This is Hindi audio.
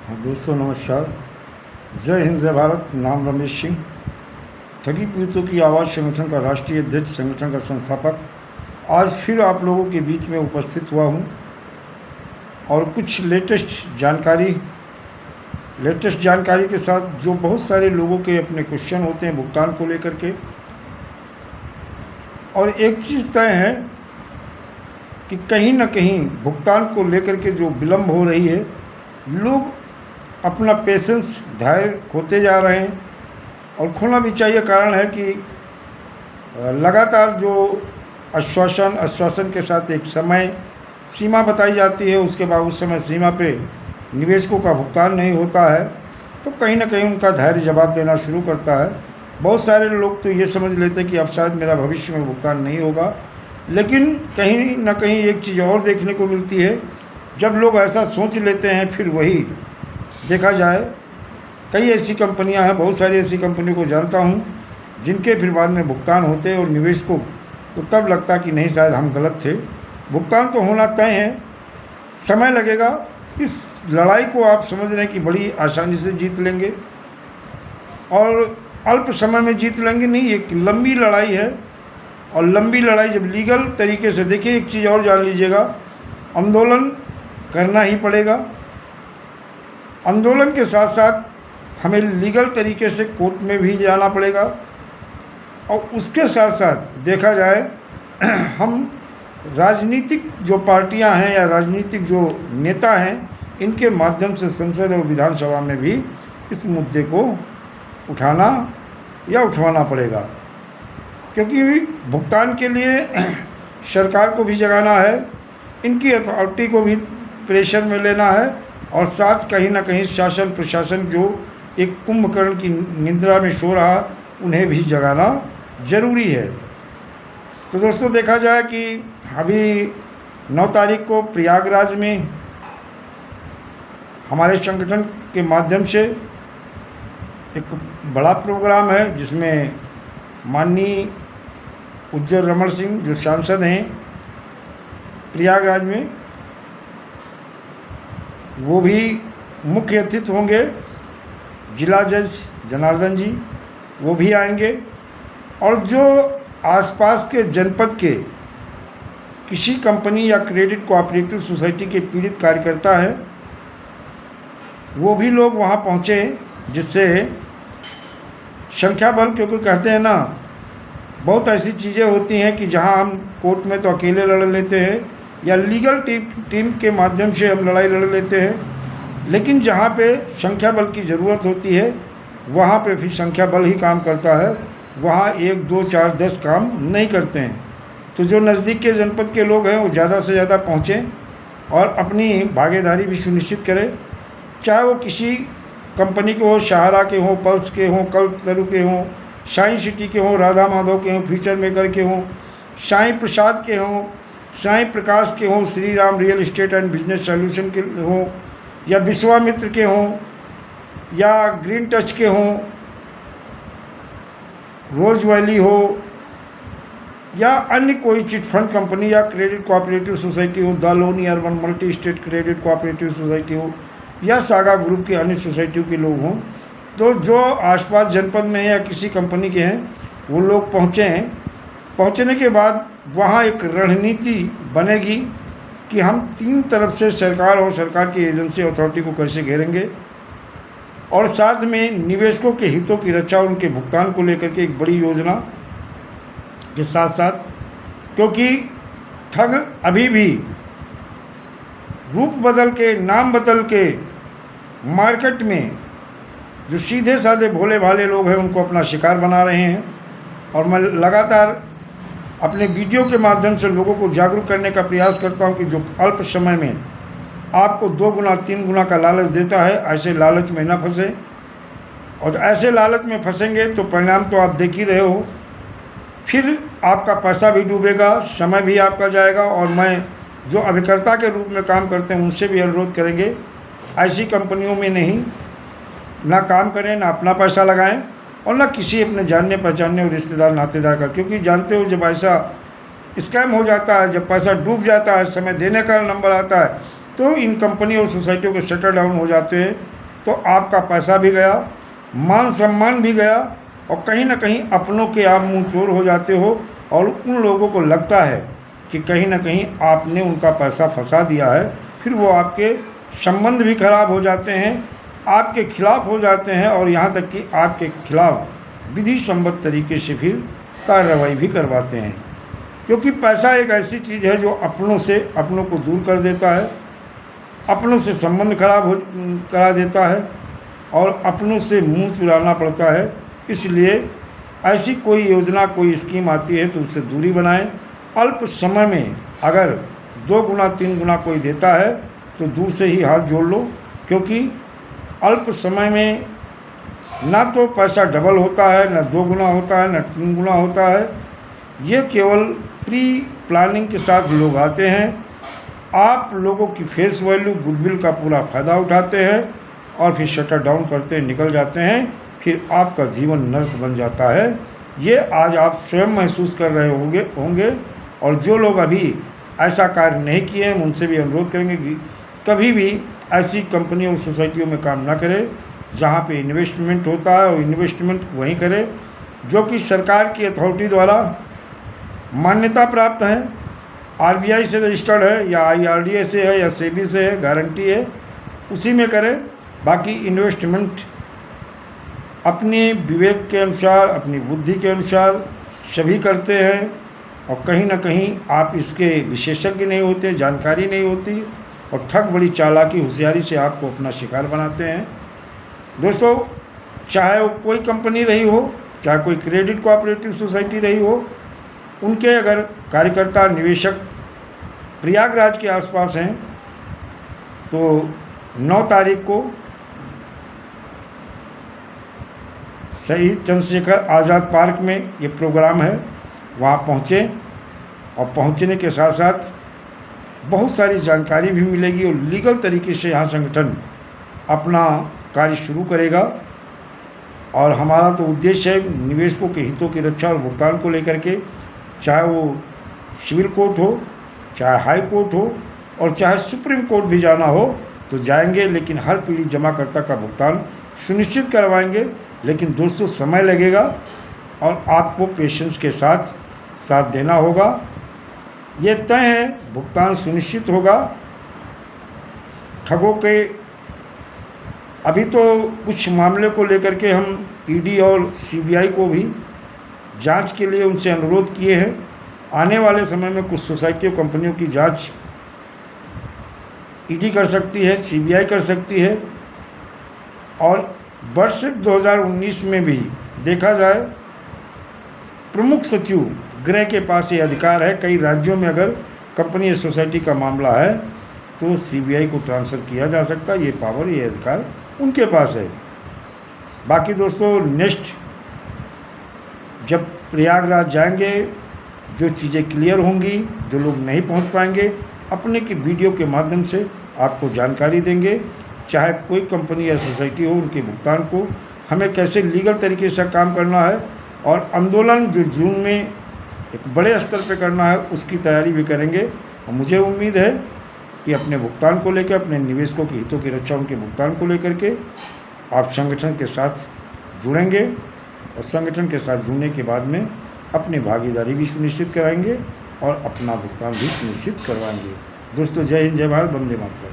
हाँ दोस्तों नमस्कार। जय हिंद जय भारत। नाम रमेश सिंह, ठगी पीड़ितों की आवाज़ संगठन का राष्ट्रीय अध्यक्ष, संगठन का संस्थापक। आज फिर आप लोगों के बीच में उपस्थित हुआ हूँ और कुछ लेटेस्ट जानकारी के साथ, जो बहुत सारे लोगों के अपने क्वेश्चन होते हैं भुगतान को लेकर के। और एक चीज़ तय है कि कहीं ना कहीं भुगतान को लेकर के जो विलम्ब हो रही है, लोग अपना पेशेंस, धैर्य खोते जा रहे हैं। और खोना भी चाहिए। कारण है कि लगातार जो आश्वासन के साथ एक समय सीमा बताई जाती है, उसके बाद उस समय सीमा पे निवेशकों का भुगतान नहीं होता है, तो कहीं ना कहीं उनका धैर्य जवाब देना शुरू करता है। बहुत सारे लोग तो ये समझ लेते हैं कि अब शायद मेरा भविष्य में भुगतान नहीं होगा, लेकिन कहीं ना कहीं एक चीज़ और देखने को मिलती है। जब लोग ऐसा सोच लेते हैं, फिर वही देखा जाए, कई ऐसी कंपनियां हैं, बहुत सारी ऐसी कंपनियों को जानता हूं, जिनके फिर बाद में भुगतान होते हैं और निवेशकों को तब लगता कि नहीं, शायद हम गलत थे। भुगतान तो होना तय है, समय लगेगा। इस लड़ाई को आप समझ रहे हैं कि बड़ी आसानी से जीत लेंगे और अल्प समय में जीत लेंगे, नहीं, एक लंबी लड़ाई है। और लंबी लड़ाई जब लीगल तरीके से, देखिए एक चीज़ और जान लीजिएगा, आंदोलन करना ही पड़ेगा। आंदोलन के साथ साथ हमें लीगल तरीके से कोर्ट में भी जाना पड़ेगा। और उसके साथ साथ देखा जाए, हम राजनीतिक जो पार्टियां हैं या राजनीतिक जो नेता हैं, इनके माध्यम से संसद और विधानसभा में भी इस मुद्दे को उठाना या उठवाना पड़ेगा। क्योंकि भुगतान के लिए सरकार को भी जगाना है, इनकी अथॉरिटी को भी प्रेशर में लेना है, और साथ कहीं ना कहीं शासन प्रशासन जो एक कुंभकर्ण की निद्रा में सो रहा, उन्हें भी जगाना जरूरी है। तो दोस्तों देखा जाए कि अभी 9 तारीख को प्रयागराज में हमारे संगठन के माध्यम से एक बड़ा प्रोग्राम है, जिसमें माननीय उज्ज्वल रमण सिंह जो सांसद हैं प्रयागराज में, वो भी मुख्य अतिथि होंगे। जिला जज जनार्दन जी वो भी आएंगे। और जो आसपास के जनपद के किसी कंपनी या क्रेडिट कोऑपरेटिव सोसाइटी के पीड़ित कार्यकर्ता हैं, वो भी लोग वहाँ पहुँचे, जिससे संख्या बल, क्योंकि कहते हैं ना, बहुत ऐसी चीज़ें होती हैं कि जहाँ हम कोर्ट में तो अकेले लड़ लेते हैं या लीगल टीम के माध्यम से हम लड़ाई लड़ लेते हैं, लेकिन जहाँ पे संख्या बल की ज़रूरत होती है, वहाँ पे फिर संख्या बल ही काम करता है। वहाँ 1, 2, 4, 10 काम नहीं करते हैं। तो जो नज़दीक के जनपद के लोग हैं, वो ज़्यादा से ज़्यादा पहुँचें और अपनी भागीदारी भी सुनिश्चित करें। चाहे वो किसी कंपनी के हो, सहारा के हों, पल्स के हों, कल्पतरु के हों, साई सिटी के हों, राधा माधव के हों, फ्यूचर मेकर के हों, साई प्रसाद के हों, साई प्रकाश के हों, Shri Ram real estate and business solution के हों, या विश्वामित्र के हों, या ग्रीन टच के हों, रोज वैली हो, या अन्य कोई चिट फंड कंपनी या क्रेडिट कोऑपरेटिव सोसाइटी हो, the Loni urban multi state credit cooperative society हो, या सागा ग्रुप के अन्य सोसाइटियों के लोग हों, तो जो आसपास जनपद में या किसी कंपनी के हैं, वो लोग पहुँचे हैं। पहुँचने के बाद वहाँ एक रणनीति बनेगी कि हम 3 तरफ से सरकार और सरकार की एजेंसी अथॉरिटी को कैसे घेरेंगे, और साथ में निवेशकों के हितों की रक्षा और उनके भुगतान को लेकर के एक बड़ी योजना के साथ साथ, क्योंकि ठग अभी भी रूप बदल के, नाम बदल के मार्केट में जो सीधे साधे भोले भाले लोग हैं, उनको अपना शिकार बना रहे हैं। और मैं लगातार अपने वीडियो के माध्यम से लोगों को जागरूक करने का प्रयास करता हूं कि जो अल्प समय में आपको 2 गुना 3 गुना का लालच देता है, ऐसे लालच में ना फंसे। और ऐसे लालच में फंसेंगे तो परिणाम तो आप देख ही रहे हो, फिर आपका पैसा भी डूबेगा, समय भी आपका जाएगा। और मैं जो अभिकर्ता के रूप में काम करते हैं, उनसे भी अनुरोध करेंगे, ऐसी कंपनियों में नहीं ना काम करें, ना अपना पैसा लगाएं, और ना किसी अपने जानने पहचानने और रिश्तेदार नातेदार का। क्योंकि जानते हो, जब ऐसा स्कैम हो जाता है, जब पैसा डूब जाता है, समय देने का नंबर आता है, तो इन कंपनी और सोसाइटियों के शटर डाउन हो जाते हैं, तो आपका पैसा भी गया, मान सम्मान भी गया, और कहीं ना कहीं अपनों के आप मुँह चोर हो जाते हो, और उन लोगों को लगता है कि कहीं ना कहीं आपने उनका पैसा फंसा दिया है। फिर वो आपके संबंध भी खराब हो जाते हैं, आपके खिलाफ हो जाते हैं, और यहाँ तक कि आपके खिलाफ विधि सम्मत तरीके से फिर कार्रवाई भी करवाते हैं। क्योंकि पैसा एक ऐसी चीज़ है जो अपनों को दूर कर देता है, अपनों से संबंध खराब करा देता है, और अपनों से मुंह चुराना पड़ता है। इसलिए ऐसी कोई योजना, कोई स्कीम आती है तो उससे दूरी बनाएं। अल्प समय में अगर 2 गुना 3 गुना कोई देता है तो दूर से ही हाथ जोड़ लो, क्योंकि अल्प समय में ना तो पैसा डबल होता है, ना 2 गुना होता है, ना 3 गुना होता है। ये केवल प्री प्लानिंग के साथ लोग आते हैं, आप लोगों की फेस वैल्यू, गुडविल का पूरा फ़ायदा उठाते हैं, और फिर शटर डाउन करते निकल जाते हैं। फिर आपका जीवन नर्क बन जाता है। ये आज आप स्वयं महसूस कर रहे होंगे। और जो लोग अभी ऐसा कार्य नहीं किए हैं, उनसे भी अनुरोध करेंगे कि कभी भी ऐसी कंपनियों और सोसाइटियों में काम ना करें जहाँ पे इन्वेस्टमेंट होता है, और इन्वेस्टमेंट वहीं करें जो कि सरकार की अथॉरिटी द्वारा मान्यता प्राप्त है, आरबीआई से रजिस्टर्ड है, या आईआरडीए से है, या सेबी से है, गारंटी है, उसी में करें। बाकी इन्वेस्टमेंट अपने विवेक के अनुसार, अपनी बुद्धि के अनुसार सभी करते हैं, और कहीं ना कहीं आप इसके विशेषज्ञ नहीं होते, जानकारी नहीं होती, और ठग बड़ी चालाकी होशियारी से आपको अपना शिकार बनाते हैं। दोस्तों, चाहे वो कोई कंपनी रही हो, चाहे कोई क्रेडिट कोऑपरेटिव सोसाइटी रही हो, उनके अगर कार्यकर्ता, निवेशक प्रयागराज के आसपास हैं तो 9 तारीख को शहीद चंद्रशेखर आज़ाद पार्क में ये प्रोग्राम है, वहाँ पहुँचें, और पहुँचने के साथ साथ बहुत सारी जानकारी भी मिलेगी, और लीगल तरीके से यहाँ संगठन अपना कार्य शुरू करेगा। और हमारा तो उद्देश्य है निवेशकों के हितों की रक्षा और भुगतान को लेकर के, चाहे वो सिविल कोर्ट हो, चाहे हाई कोर्ट हो, और चाहे सुप्रीम कोर्ट भी जाना हो तो जाएंगे, लेकिन हर पीढ़ी जमाकर्ता का भुगतान सुनिश्चित करवाएंगे। लेकिन दोस्तों, समय लगेगा, और आपको पेशेंस के साथ देना होगा। ये तय है, भुगतान सुनिश्चित होगा। ठगों के अभी तो कुछ मामले को लेकर के हम ईडी और सीबीआई को भी जांच के लिए उनसे अनुरोध किए हैं। आने वाले समय में कुछ सोसाइटियों, कंपनियों की जांच ईडी कर सकती है, सीबीआई कर सकती है। और वर्ष 2019 में भी देखा जाए, प्रमुख सचिव गृह के पास ये अधिकार है। कई राज्यों में अगर कंपनी या सोसाइटी का मामला है तो सीबीआई को ट्रांसफ़र किया जा सकता है। ये पावर, ये अधिकार उनके पास है। बाकी दोस्तों, नेक्स्ट जब प्रयागराज जाएंगे, जो चीज़ें क्लियर होंगी, जो लोग नहीं पहुंच पाएंगे, अपने की वीडियो के माध्यम से आपको जानकारी देंगे। चाहे कोई कंपनी या सोसाइटी हो, उनके भुगतान को हमें कैसे लीगल तरीके से काम करना है, और आंदोलन जो जून में एक बड़े स्तर पे करना है, उसकी तैयारी भी करेंगे। और मुझे उम्मीद है कि अपने भुगतान को लेकर, अपने निवेशकों के हितों की रक्षा, उनके भुगतान को लेकर के आप संगठन के साथ जुड़ेंगे, और संगठन के साथ जुड़ने के बाद में अपनी भागीदारी भी सुनिश्चित कराएंगे, और अपना भुगतान भी सुनिश्चित करवाएंगे। दोस्तों, जय हिंद, जय भारत, वंदे मातरम।